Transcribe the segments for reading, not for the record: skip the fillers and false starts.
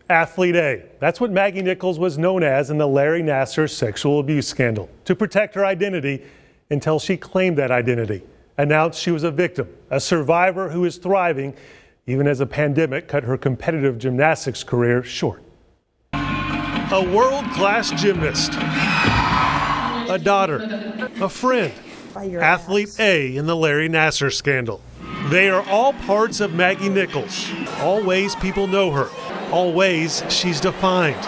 Athlete A. That's what Maggie Nichols was known as in the Larry Nassar sexual abuse scandal. To protect her identity until she claimed that identity, announced she was a victim, a survivor who is thriving even as a pandemic cut her competitive gymnastics career short. A world-class gymnast, a daughter, a friend, Athlete A in the Larry Nassar scandal. They are all parts of Maggie Nichols, all ways people know her, all ways she's defined,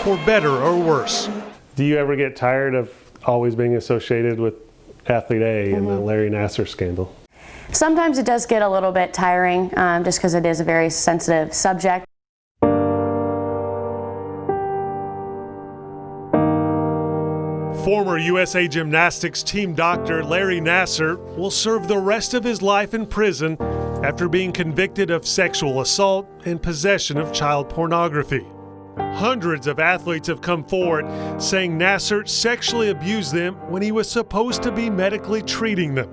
for better or worse. Do you ever get tired of always being associated with Athlete A in the Larry Nassar scandal? Sometimes it does get a little bit tiring, just because it is a very sensitive subject. Former USA Gymnastics team doctor Larry Nassar will serve the rest of his life in prison after being convicted of sexual assault and possession of child pornography. Hundreds of athletes have come forward saying Nassar sexually abused them when he was supposed to be medically treating them.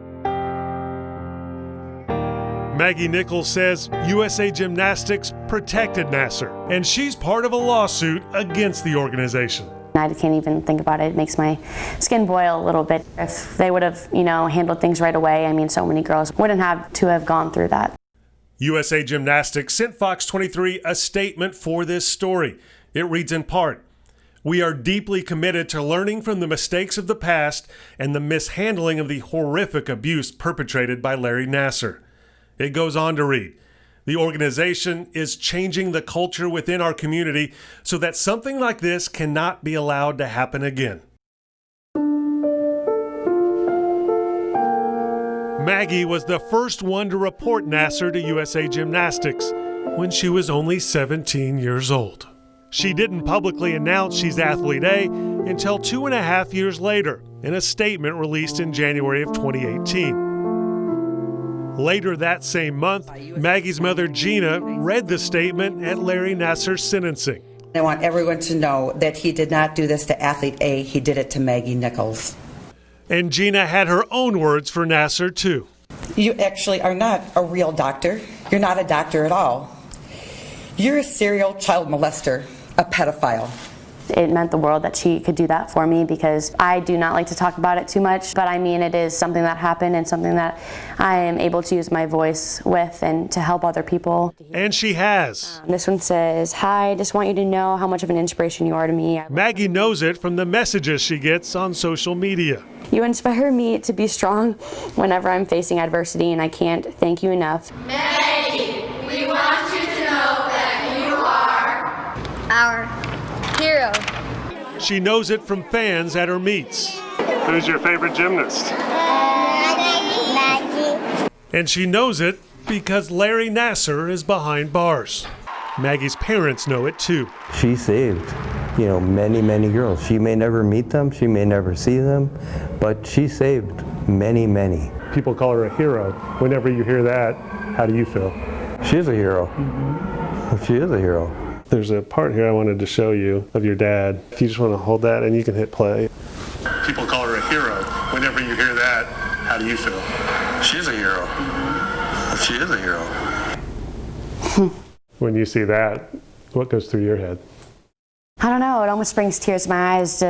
Maggie Nichols says USA Gymnastics protected Nassar, and she's part of a lawsuit against the organization. I can't even think about it. It makes my skin boil a little bit. If they would have, handled things right away, so many girls wouldn't have to have gone through that. USA Gymnastics sent Fox 23 a statement for this story. It reads in part, "We are deeply committed to learning from the mistakes of the past and the mishandling of the horrific abuse perpetrated by Larry Nassar." It goes on to read, "The organization is changing the culture within our community so that something like this cannot be allowed to happen again." Maggie was the first one to report Nassar to USA Gymnastics when she was only 17 years old. She didn't publicly announce she's Athlete A until 2.5 years later in a statement released in January of 2018. Later that same month, Maggie's mother, Gina, read the statement at Larry Nassar's sentencing. I want everyone to know that he did not do this to Athlete A, he did it to Maggie Nichols. And Gina had her own words for Nassar, too. You actually are not a real doctor. You're not a doctor at all. You're a serial child molester, a pedophile. It meant the world that she could do that for me because I do not like to talk about it too much, but it is something that happened and something that I am able to use my voice with and to help other people. And she has. This one says, "Hi, just want you to know how much of an inspiration you are to me." Maggie knows it from the messages she gets on social media. "You inspire me to be strong whenever I'm facing adversity, and I can't thank you enough." Maggie, we want you to know that you are our hero. She knows it from fans at her meets. Who's your favorite gymnast? Maggie. And she knows it because Larry Nassar is behind bars. Maggie's parents know it too. She saved, many, many girls. She may never meet them, she may never see them, but she saved many, many. People call her a hero. Whenever you hear that, how do you feel? She is a hero. She is a hero. There's a part here I wanted to show you of your dad. If you just want to hold that and you can hit play. People call her a hero. Whenever you hear that, how do you feel? She's a hero. She is a hero. When you see that, what goes through your head? I don't know, it almost brings tears to my eyes. They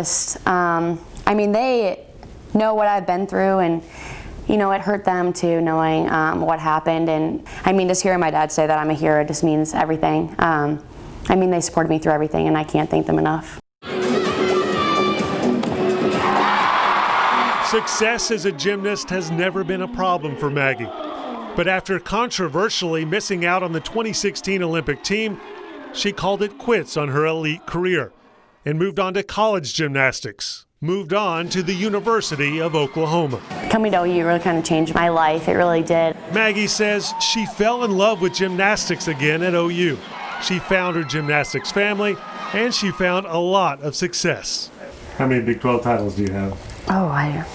know what I've been through, and it hurt them too, knowing what happened. And just hearing my dad say that I'm a hero just means everything. They supported me through everything, and I can't thank them enough. Success as a gymnast has never been a problem for Maggie. But after controversially missing out on the 2016 Olympic team, she called it quits on her elite career and moved on to college gymnastics. Moved on to the University of Oklahoma. Coming to OU really kind of changed my life. It really did. Maggie says she fell in love with gymnastics again at OU. She found her gymnastics family, and she found a lot of success. How many Big 12 titles do you have? Oh, I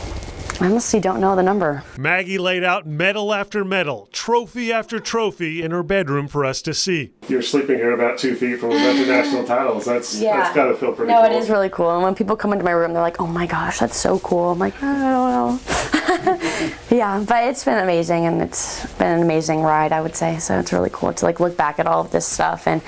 honestly don't know the number. Maggie laid out medal after medal, trophy after trophy in her bedroom for us to see. You're sleeping here about 2 feet from a bunch of national titles. That's got to feel pretty cool. No, it is really cool. And when people come into my room, they're like, "Oh my gosh, that's so cool." I'm like, "I don't know." Yeah, but it's been amazing, and it's been an amazing ride, I would say. So it's really cool to look back at all of this stuff and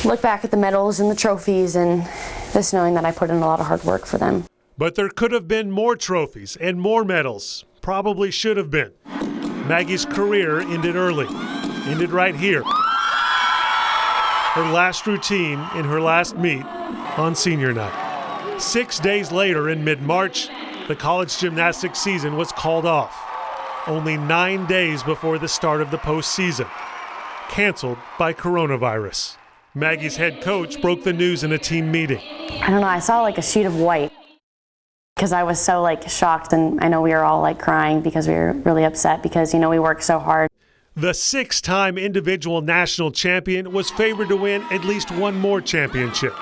look back at the medals and the trophies and just knowing that I put in a lot of hard work for them. But there could have been more trophies and more medals. Probably should have been. Maggie's career ended early. Ended right here. Her last routine in her last meet on senior night. 6 days later, in mid-March, the college gymnastics season was called off. Only 9 days before the start of the postseason. Canceled by coronavirus. Maggie's head coach broke the news in a team meeting. I don't know, I saw like a sheet of white because I was so like shocked, and I know we were all like crying because we were really upset because, you know, we worked so hard. The 6-time individual national champion was favored to win at least one more championship.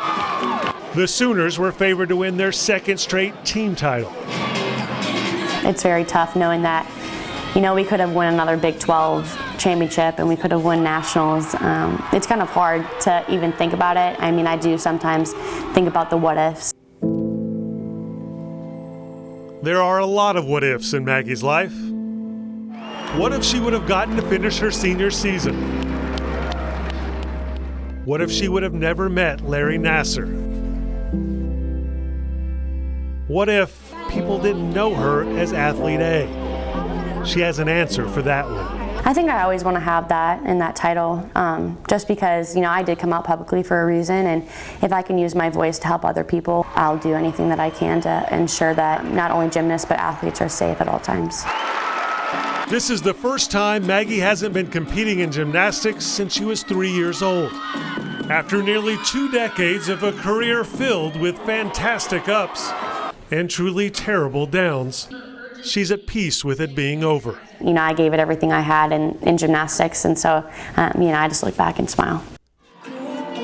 The Sooners were favored to win their second straight team title. It's very tough knowing that, you know, we could have won another Big 12 championship and we could have won nationals. It's kind of hard to even think about it. I mean, I do sometimes think about the what ifs. There are a lot of what ifs in Maggie's life. What if she would have gotten to finish her senior season? What if she would have never met Larry Nassar? What if people didn't know her as Athlete A? She has an answer for that one. I think I always want to have that in that title, just because, you know, I did come out publicly for a reason, and if I can use my voice to help other people, I'll do anything that I can to ensure that not only gymnasts but athletes are safe at all times. This is the first time Maggie hasn't been competing in gymnastics since she was 3 years old. After nearly 2 decades of a career filled with fantastic ups and truly terrible downs, she's at peace with it being over. You know, I gave it everything I had in gymnastics, and so, you know, I just look back and smile.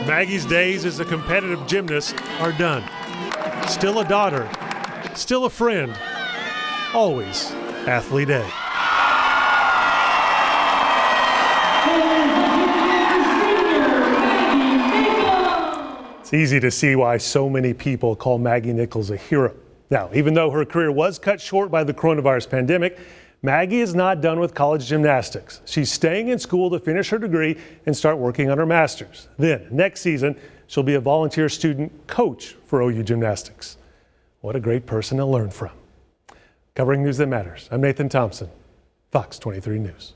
Maggie's days as a competitive gymnast are done. Still a daughter, still a friend, always Athlete A. It's easy to see why so many people call Maggie Nichols a hero. Now, even though her career was cut short by the coronavirus pandemic, Maggie is not done with college gymnastics. She's staying in school to finish her degree and start working on her master's. Then, next season, she'll be a volunteer student coach for OU Gymnastics. What a great person to learn from. Covering news that matters, I'm Nathan Thompson, Fox 23 News.